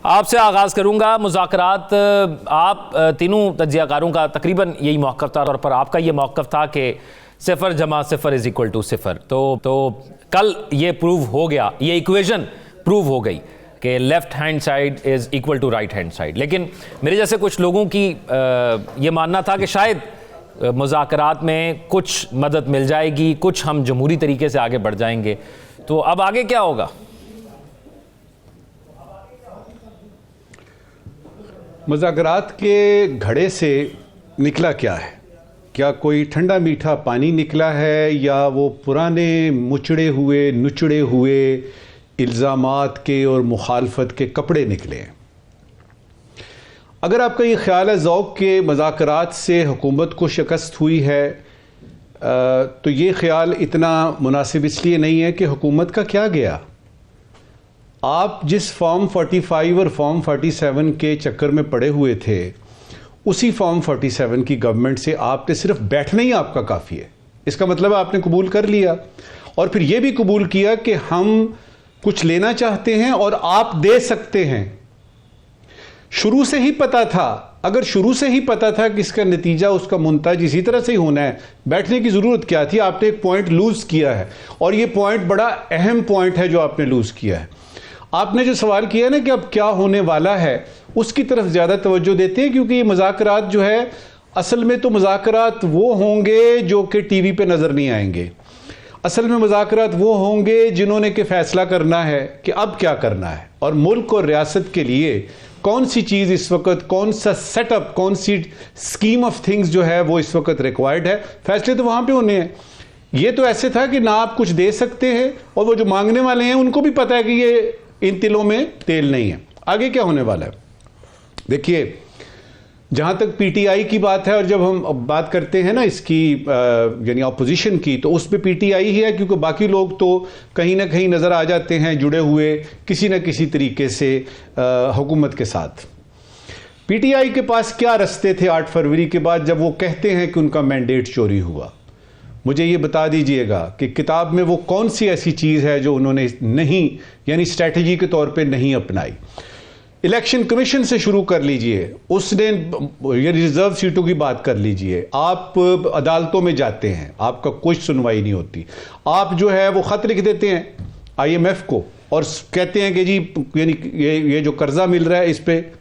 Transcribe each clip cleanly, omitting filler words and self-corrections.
आपसे आगाज़ करूंगा मुज़ाकरात। आप तीनों तज्ज़ियाकारों का तकरीबन यही मौक़िफ़ था, तौर पर आपका ये मौक़िफ़ था कि 0 + 0 = 0। तो कल ये प्रूव हो गया, ये इक्वेशन प्रूव हो गई कि left hand side is equal to right hand side. लेकिन मेरे जैसे कुछ लोगों की ये मानना था कि शायद मुज़ाकरात में कुछ मदद मिल जाएगी, कुछ हम जमहूरी तरीके से आगे बढ़ जाएंगे। तो अब आगे क्या होगा? मुज़ाकरात के घड़े से निकला क्या है? क्या कोई ठंडा मीठा पानी निकला है, या वो पुराने मुचड़े हुए नुचड़े हुए इल्ज़ामात के और मुखालफत के कपड़े निकले हैं? अगर आपका ये ख्याल है ज़ौक़ के मुज़ाकरात से हुकूमत को शिकस्त हुई है, तो ये ख्याल इतना मुनासिब इसलिए नहीं है कि हुकूमत का क्या गया। आप जिस फॉर्म 45 और फॉर्म 47 के चक्कर में पड़े हुए थे, उसी फॉर्म 47 की गवर्नमेंट से आपने सिर्फ बैठना ही आपका काफ़ी है। इसका मतलब आपने कबूल कर लिया और फिर यह भी कबूल किया कि हम कुछ लेना चाहते हैं और आप दे सकते हैं। शुरू से ही पता था, अगर शुरू से ही पता था कि इसका नतीजा उसका मुंताज इसी तरह से ही होना है, बैठने की ज़रूरत क्या थी? आपने एक पॉइंट लूज़ किया है और ये पॉइंट बड़ा अहम पॉइंट है जो आपने लूज़ किया है। आपने जो सवाल किया ना कि अब क्या होने वाला है, उसकी तरफ ज़्यादा तवज्जो देते हैं, क्योंकि ये मुज़ाकरात जो है, असल में तो मुज़ाकरात वो होंगे जो कि टीवी पे नज़र नहीं आएंगे। असल में मुज़ाकरात वो होंगे जिन्होंने कि फ़ैसला करना है कि अब क्या करना है और मुल्क और रियासत के लिए कौन सी चीज़ इस वक्त, कौन सा सेटअप, कौन सी स्कीम ऑफ थिंग्स जो है वो इस वक्त रिक्वायर्ड है। फैसले तो वहाँ पे होने हैं। ये तो ऐसे था कि ना आप कुछ दे सकते हैं और वो जो मांगने वाले हैं उनको भी पता है कि ये इन तिलों में तेल नहीं है। आगे क्या होने वाला है? देखिए, जहाँ तक पीटीआई की बात है, और जब हम बात करते हैं ना इसकी यानी अपोजिशन की, तो उसमें पीटीआई ही है, क्योंकि बाकी लोग तो कहीं ना कहीं नज़र आ जाते हैं जुड़े हुए किसी न किसी तरीके से हुकूमत के साथ। पीटीआई के पास क्या रास्ते थे 8 फरवरी के बाद, जब वो कहते हैं कि उनका मैंडेट चोरी हुआ? मुझे ये बता दीजिएगा कि किताब में वो कौन सी ऐसी चीज़ है जो उन्होंने नहीं, यानी स्ट्रैटेजी के तौर पे नहीं अपनाई। इलेक्शन कमीशन से शुरू कर लीजिए, उसने ये रिजर्व सीटों की बात कर लीजिए। आप अदालतों में जाते हैं, आपका कुछ सुनवाई नहीं होती। आप जो है वो ख़त लिख देते हैं IMF को और कहते हैं कि जी यानी ये जो कर्जा मिल रहा है इस पर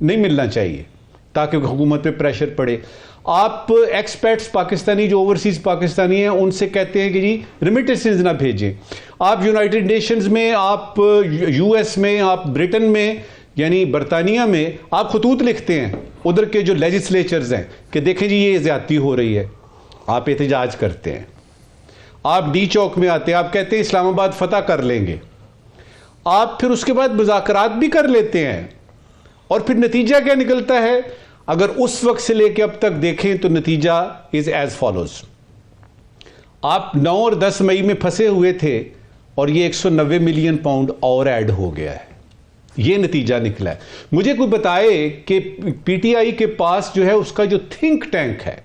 नहीं मिलना चाहिए, ताकि हुकूमत पे प्रेशर पड़े। आप एक्सपर्ट्स पाकिस्तानी जो ओवरसीज पाकिस्तानी हैं उनसे कहते हैं कि जी रेमिटेंसेस ना भेजें। आप यूनाइटेड नेशंस में, आप US में, आप ब्रिटेन में यानी बरतानिया में आप खतूत लिखते हैं उधर के जो लेजिस्लेचर्स हैं कि देखें जी ये ज़्यादती हो रही है। आप एहतजाज करते हैं, आप डी चौक में आते हैं, आप कहते हैं इस्लामाबाद फतह कर लेंगे। आप फिर उसके बाद मुज़ाकरात भी कर लेते हैं और फिर नतीजा क्या निकलता है? अगर उस वक्त से लेकर अब तक देखें तो नतीजा इज एज फॉलोज। आप 9 और 10 मई में फंसे हुए थे और ये 190 मिलियन पाउंड और ऐड हो गया है। ये नतीजा निकला है। मुझे कोई बताए कि पीटीआई के पास जो है उसका जो थिंक टैंक है,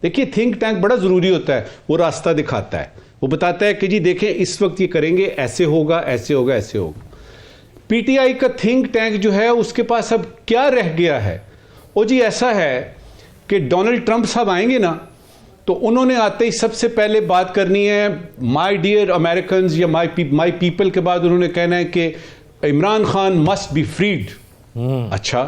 देखिए थिंक टैंक बड़ा जरूरी होता है, वो रास्ता दिखाता है, वो बताता है कि जी देखें इस वक्त ये करेंगे, ऐसे होगा, ऐसे होगा, ऐसे होगा। पीटीआई का थिंक टैंक जो है उसके पास अब क्या रह गया है? वो जी ऐसा है कि डोनाल्ड ट्रंप साहब आएंगे ना, तो उन्होंने आते ही सबसे पहले बात करनी है माय डियर अमेरिकन्स या माय पीपल के बाद उन्होंने कहना है कि Imran Khan must be freed. अच्छा,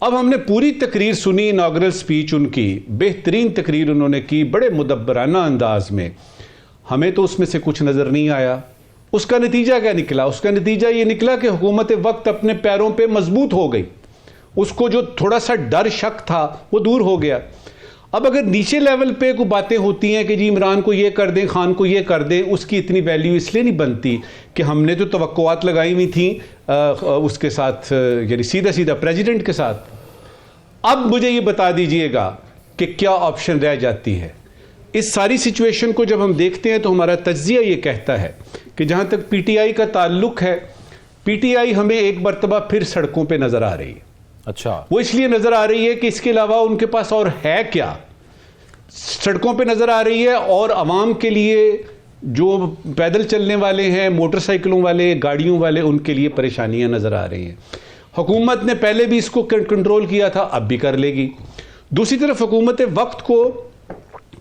अब हमने पूरी तकरीर सुनी, इनॉग्रल स्पीच उनकी, बेहतरीन तकरीर उन्होंने की, बड़े मुदब्बराना अंदाज में। हमें तो उसमें से कुछ नज़र नहीं आया। उसका नतीजा क्या निकला? उसका नतीजा ये निकला कि हुकूमत वक्त अपने पैरों पे मजबूत हो गई। उसको जो थोड़ा सा डर शक था वो दूर हो गया। अब अगर नीचे लेवल पे कोई बातें होती हैं कि जी इमरान को ये कर दें, खान को ये कर दें, उसकी इतनी वैल्यू इसलिए नहीं बनती कि हमने तो तवक्कुआत लगाई हुई थी उसके साथ, यानी सीधा सीधा प्रेसिडेंट के साथ। अब मुझे ये बता दीजिएगा कि क्या ऑप्शन रह जाती है। इस सारी सिचुएशन को जब हम देखते हैं तो हमारा तज्जिया ये कहता है कि जहाँ तक पीटीआई का ताल्लुक है, पीटीआई हमें एक मरतबा फिर सड़कों पर नज़र आ रही है। अच्छा, वो इसलिए नजर आ रही है कि इसके अलावा उनके पास और है क्या? सड़कों पे नजर आ रही है और आवाम के लिए, जो पैदल चलने वाले हैं, मोटरसाइकिलों वाले, गाड़ियों वाले, उनके लिए परेशानियां नजर आ रही हैं। हुकूमत ने पहले भी इसको कंट्रोल किया था, अब भी कर लेगी। दूसरी तरफ हुकूमत वक्त को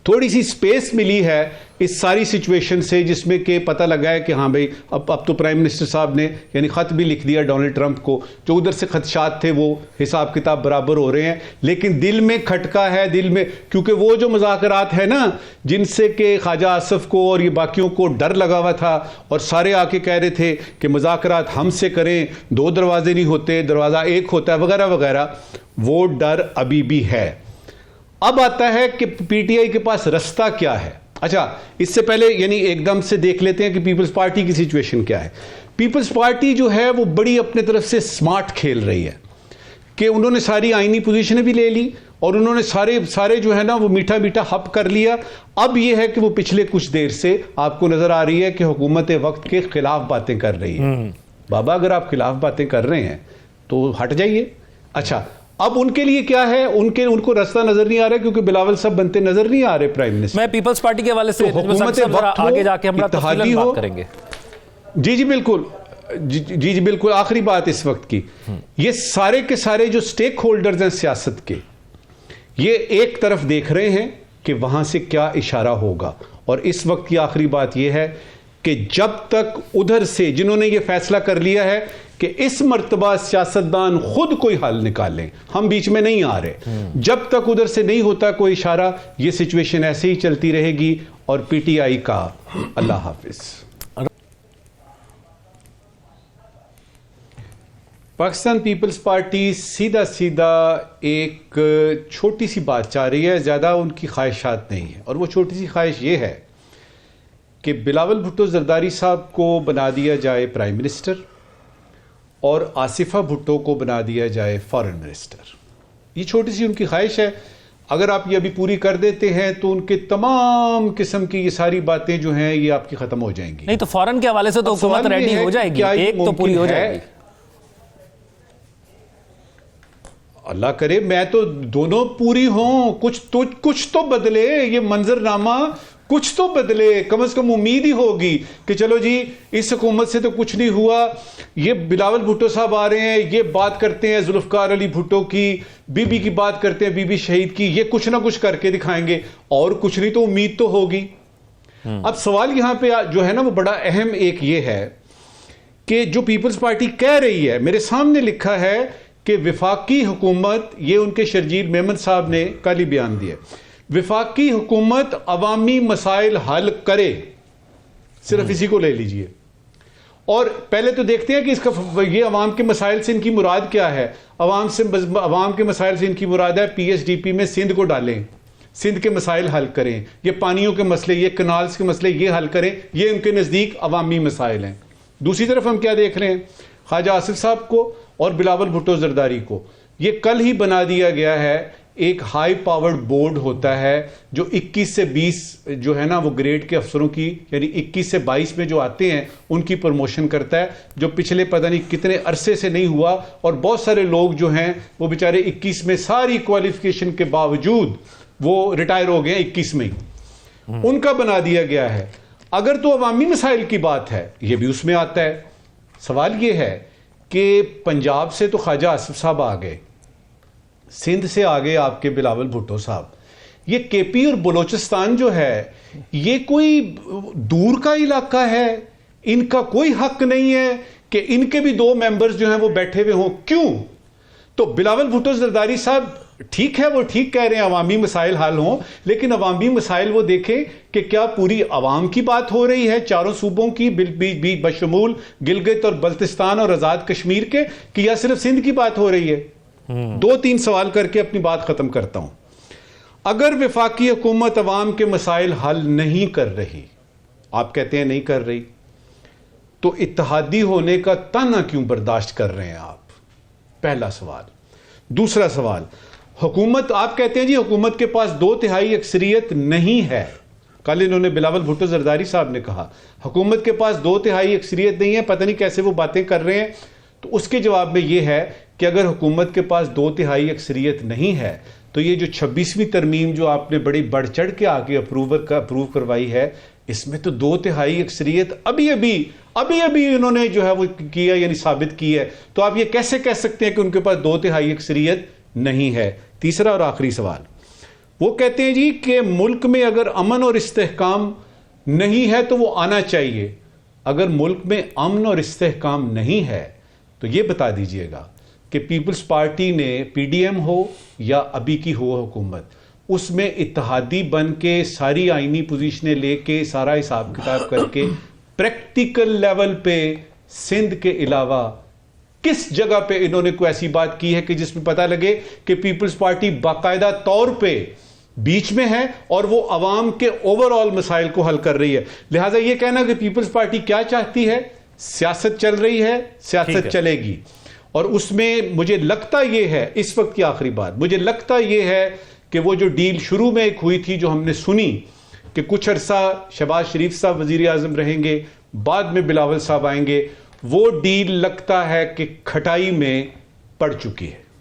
थोड़ी सी स्पेस मिली है इस सारी सिचुएशन से, जिसमें कि पता लगा है कि हाँ भाई अब तो प्राइम मिनिस्टर साहब ने यानी ख़त भी लिख दिया डोनाल्ड ट्रंप को, जो उधर से खदशात थे वो हिसाब किताब बराबर हो रहे हैं। लेकिन दिल में खटका है, दिल में, क्योंकि वो जो मुज़ाकरात है ना जिनसे कि ख्वाजा आसिफ को और ये बाकियों को डर लगा हुआ था और सारे आके कह रहे थे कि मुज़ाकरात हमसे करें, 2 दरवाजे नहीं होते, दरवाज़ा एक होता है, वगैरह वगैरह, वो डर अभी भी है। अब आता है कि पीटीआई के पास रास्ता क्या है। अच्छा, इससे पहले यानी एकदम से देख लेते हैं कि पीपल्स पार्टी की सिचुएशन क्या है। पीपल्स पार्टी जो है वो बड़ी अपने तरफ से स्मार्ट खेल रही है कि उन्होंने सारी आईनी पोजीशनें भी ले ली और उन्होंने सारे जो है ना वो मीठा मीठा हप कर लिया। अब ये है कि वो पिछले कुछ देर से आपको नजर आ रही है कि हुकूमत वक्त के खिलाफ बातें कर रही है। बाबा, अगर आप खिलाफ बातें कर रहे हैं तो हट जाइए। अच्छा, अब उनके लिए क्या है, उनको रास्ता नजर नहीं आ रहा, क्योंकि बिलावल साहब बनते नजर नहीं आ रहे प्राइम मिनिस्टर। मैं पीपल्स पार्टी के हवाले से आगे जाके हम तफसीलन बात करेंगे। जी बिल्कुल, जी बिल्कुल। आखिरी बात इस वक्त की, ये सारे के सारे जो स्टेक होल्डर्स हैं सियासत के, ये एक तरफ देख रहे हैं कि वहां से क्या इशारा होगा। और इस वक्त की आखिरी बात यह है कि जब तक उधर से जिन्होंने ये फैसला कर लिया है कि इस मर्तबा सियासतदान खुद कोई हल निकालें, हम बीच में नहीं आ रहे, जब तक उधर से नहीं होता कोई इशारा, ये सिचुएशन ऐसे ही चलती रहेगी। और पीटीआई का अल्लाह हाफिज। पाकिस्तान पीपल्स पार्टी सीधा सीधा एक छोटी सी बात चाह रही है, ज्यादा उनकी ख्वाहिशात नहीं है। और वो छोटी सी ख्वाहिश ये है कि बिलावल भुट्टो जरदारी साहब को बना दिया जाए प्राइम मिनिस्टर और आसिफा भुट्टो को बना दिया जाए फॉरेन मिनिस्टर। ये छोटी सी उनकी ख्वाहिश है। अगर आप ये अभी पूरी कर देते हैं तो उनके तमाम किस्म की ये सारी बातें जो हैं ये आपकी खत्म हो जाएंगी। नहीं तो फॉरेन के हवाले से तो हुकूमत रेडी हो जाएगी, एक तो पूरी हो जाएगी। अल्लाह करे मैं तो दोनों पूरी हों, कुछ तो बदले ये मंजरनामा, कुछ तो बदले, कम से कम उम्मीद ही होगी कि चलो जी इस हुकूमत से तो कुछ नहीं हुआ। ये बिलावल भुट्टो साहब आ रहे हैं, ये बात करते हैं जुल्फकार अली भुट्टो की, बीबी की बात करते हैं, बीबी शहीद की, ये कुछ ना कुछ करके दिखाएंगे और कुछ नहीं तो उम्मीद तो होगी। अब सवाल यहां पे जो है ना वो बड़ा अहम एक ये है कि जो पीपल्स पार्टी कह रही है, मेरे सामने लिखा है कि विफाकी हुकूमत, ये उनके शर्जील मेमन साहब ने कल ही बयान दिया, विफाकी हुकूमत अवामी मसाइल हल करे, सिर्फ इसी को ले लीजिए। और पहले तो देखते हैं कि इसका ये अवाम के मसाइल से इनकी मुराद क्या है। अवाम के मसाइल से इनकी मुराद है पीएचडीपी में सिंध को डालें, सिंध के मसाइल हल करें, ये पानियों के मसले, ये कनाल्स के मसले ये हल करें, ये उनके नज़दीक अवामी मसाइल हैं। दूसरी तरफ हम क्या देख रहे हैं, ख्वाजा आसिफ साहब को और बिलावल भुट्टो जरदारी को ये कल ही बना दिया गया है। एक हाई पावर्ड बोर्ड होता है जो 21 से 20 जो है ना वो ग्रेड के अफसरों की, यानी 21 से 22 में जो आते हैं उनकी प्रमोशन करता है, जो पिछले पता नहीं कितने अरसे से नहीं हुआ। और बहुत सारे लोग जो हैं वो बेचारे 21 में सारी क्वालिफिकेशन के बावजूद वो रिटायर हो गए 21 में ही, उनका बना दिया गया है। अगर तो अवामी मसाइल की बात है ये भी उसमें आता है। सवाल ये है कि पंजाब से तो ख्वाजा आसिफ साहब आ गए, सिंध से आ गए आपके बिलावल भुट्टो साहब, ये केपी और बलोचिस्तान जो है ये कोई दूर का इलाका है, इनका कोई हक नहीं है कि इनके भी 2 मेंबर्स जो हैं वो बैठे हुए हों। क्यों? तो बिलावल भुट्टो जरदारी साहब ठीक है, वो ठीक कह रहे हैं अवामी मसाइल हल हों, लेकिन अवामी मसाइल वो देखें कि क्या पूरी अवाम की बात हो रही है, चारों सूबों की बशमूल गिलगित और बल्तिस्तान और आजाद कश्मीर के, कि या सिर्फ सिंध की बात हो रही है। 2-3 सवाल करके अपनी बात खत्म करता हूं। अगर वफाकी हुकूमत अवाम के मसाइल हल नहीं कर रही, आप कहते हैं नहीं कर रही, तो इत्तेहादी होने का ताना क्यों बर्दाश्त कर रहे हैं आप? पहला सवाल। दूसरा सवाल, हुकूमत, आप कहते हैं जी हुकूमत के पास 2/3 अक्सरियत नहीं है। कल इन्होंने बिलावल भुट्टो जरदारी साहब ने कहा हुकूमत के पास 2/3 अक्सरियत नहीं है, पता नहीं कैसे वो बातें कर रहे हैं। तो उसके जवाब में ये है कि अगर हुकूमत के पास 2/3 अक्सरियत नहीं है तो ये जो 26वीं तरमीम जो आपने बड़ी बढ़ चढ़ के आके अप्रूव करवाई है, इसमें तो 2/3 अक्सरियत अभी अभी अभी अभी इन्होंने जो है वो किया, यानी साबित की है। तो आप ये कैसे कह सकते हैं कि उनके पास 2/3 अक्सरियत नहीं है? तीसरा और आखिरी सवाल, वो कहते हैं जी कि मुल्क में अगर अमन और इस्तेहकाम नहीं है तो वो आना चाहिए। अगर मुल्क में अमन और इस्तेहकाम नहीं है तो ये बता दीजिएगा कि पीपल्स पार्टी ने, पीडीएम हो या अभी की हो हुकूमत, उसमें इत्तेहादी बन के सारी आईनी पोजीशनें लेके सारा हिसाब किताब करके प्रैक्टिकल लेवल पे सिंध के अलावा किस जगह पे इन्होंने कोई ऐसी बात की है कि जिसमें पता लगे कि पीपल्स पार्टी बाकायदा तौर पे बीच में है और वो अवाम के ओवरऑल मसाइल को हल कर रही है? लिहाजा ये कहना कि पीपल्स पार्टी क्या चाहती है, सियासत चल रही है, सियासत चलेगी। और उसमें मुझे लगता यह है, इस वक्त की आखिरी बात, मुझे लगता यह है कि वो जो डील शुरू में एक हुई थी, जो हमने सुनी कि कुछ अरसा शहबाज शरीफ साहब वजीर आजम रहेंगे, बाद में बिलावल साहब आएंगे, वो डील लगता है कि खटाई में पड़ चुकी है।